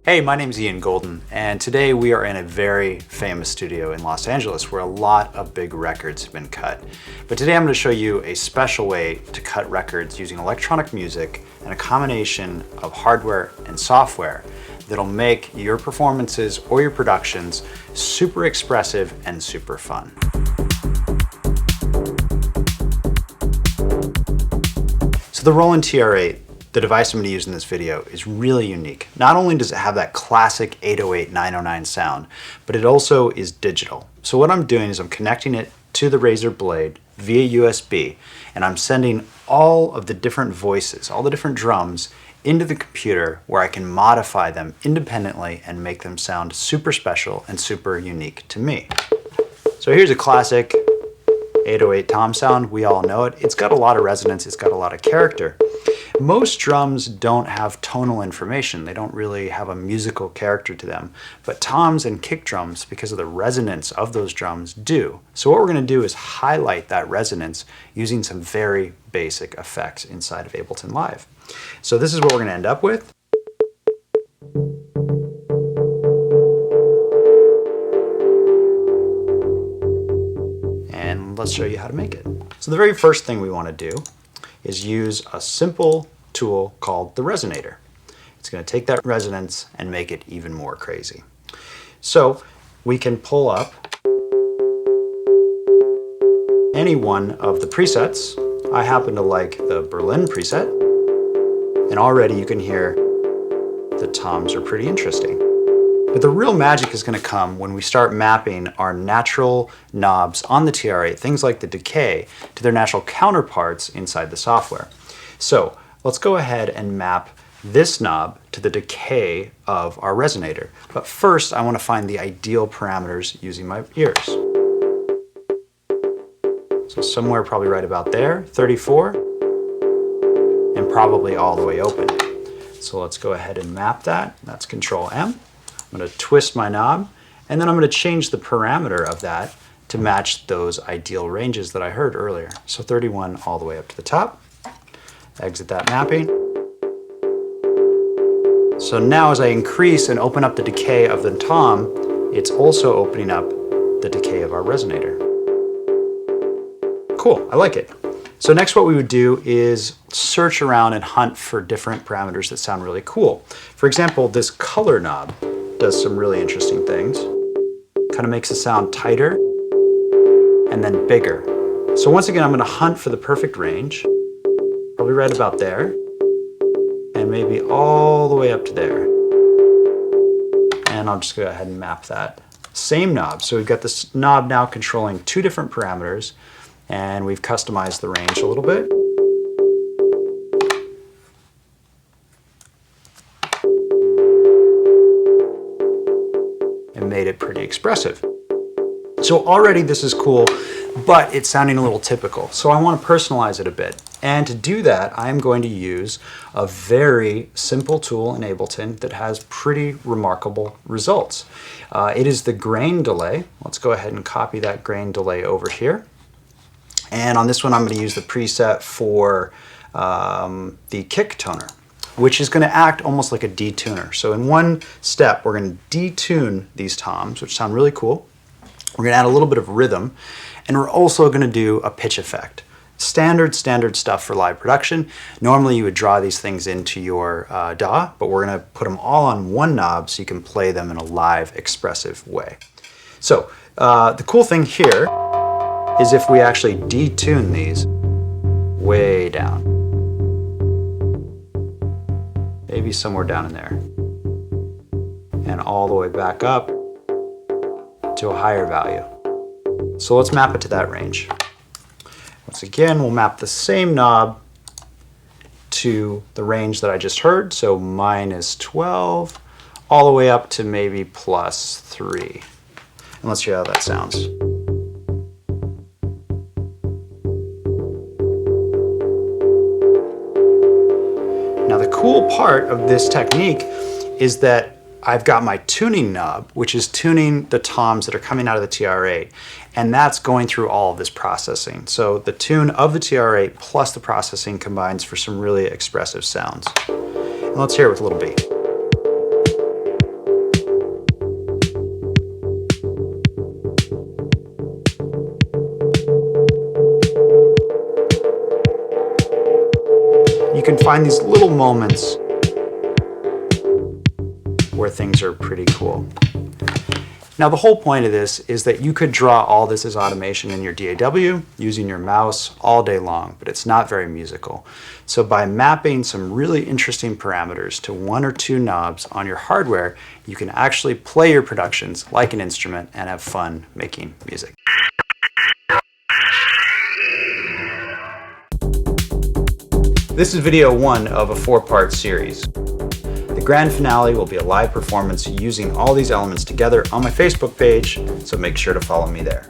Hey, my name's Ian Golden, and today we are in a very famous studio in Los Angeles where a lot of big records have been cut. But today I'm going to show you a special way to cut records using electronic music and a combination of hardware and software that'll make your performances or your productions super expressive and super fun. So the Roland TR-8, the device I'm going to use in this video, is really unique. Not only does it have that classic 808 909 sound, but it also is digital. So what I'm doing is I'm connecting it to the Razor Blade via USB, and I'm sending all of the different voices, all the different drums, into the computer where I can modify them independently and make them sound super special and super unique to me. So here's a classic 808 tom sound. We all know it. It's got a lot of resonance. It's got a lot of character. Most drums don't have tonal information. They don't really have a musical character to them, but toms and kick drums, because of the resonance of those drums, do. So what we're going to do is highlight that resonance using some very basic effects inside of Ableton Live. So this is what we're going to end up with. And let's show you how to make it. So the very first thing we want to do is use a simple tool called the Resonator. It's going to take that resonance and make it even more crazy. So we can pull up any one of the presets. I happen to like the Berlin preset, and already you can hear the toms are pretty interesting. But the real magic is going to come when we start mapping our natural knobs on the TR-8, things like the Decay, to their natural counterparts inside the software. So let's go ahead and map this knob to the Decay of our Resonator. But first, I want to find the ideal parameters using my ears. So somewhere probably right about there, 34, and probably all the way open. So let's go ahead and map that. That's Control M. I'm going to twist my knob, and then I'm going to change the parameter of that to match those ideal ranges that I heard earlier. So 31 all the way up to the top. Exit that mapping. So now as I increase and open up the decay of the tom, it's also opening up the decay of our Resonator. Cool, I like it. So next what we would do is search around and hunt for different parameters that sound really cool. For example, this color knob does some really interesting things. Kind of makes the sound tighter and then bigger. So once again, I'm going to hunt for the perfect range, probably right about there, and maybe all the way up to there. And I'll just go ahead and map that. Same knob. So we've got this knob now controlling two different parameters, and we've customized the range a little bit. And made it pretty expressive. So already this is cool, but it's sounding a little typical. So I want to personalize it a bit. And to do that, I'm going to use a very simple tool in Ableton that has pretty remarkable results. It is the grain delay. Let's go ahead and copy that grain delay over here. And on this one, I'm going to use the preset for the kick toner, which is going to act almost like a detuner. So in one step, we're going to detune these toms, which sound really cool. We're going to add a little bit of rhythm, and we're also going to do a pitch effect. Standard stuff for live production. Normally you would draw these things into your DAW, but we're going to put them all on one knob so you can play them in a live, expressive way. So the cool thing here is if we actually detune these way down, maybe somewhere down in there, and all the way back up to a higher value. So let's map it to that range. Once again, we'll map the same knob to the range that I just heard, so -12 all the way up to maybe +3. And let's see how that sounds. Now the cool part of this technique is that I've got my tuning knob, which is tuning the toms that are coming out of the TR-8, and that's going through all of this processing. So the tune of the TR-8 plus the processing combines for some really expressive sounds. And let's hear it with a little beat. can find these little moments where things are pretty cool. Now the whole point of this is that you could draw all this as automation in your DAW using your mouse all day long, but it's not very musical. So by mapping some really interesting parameters to 1 or 2 knobs on your hardware, you can actually play your productions like an instrument and have fun making music. This is video 1 of a 4-part series. The grand finale will be a live performance using all these elements together on my Facebook page, so make sure to follow me there.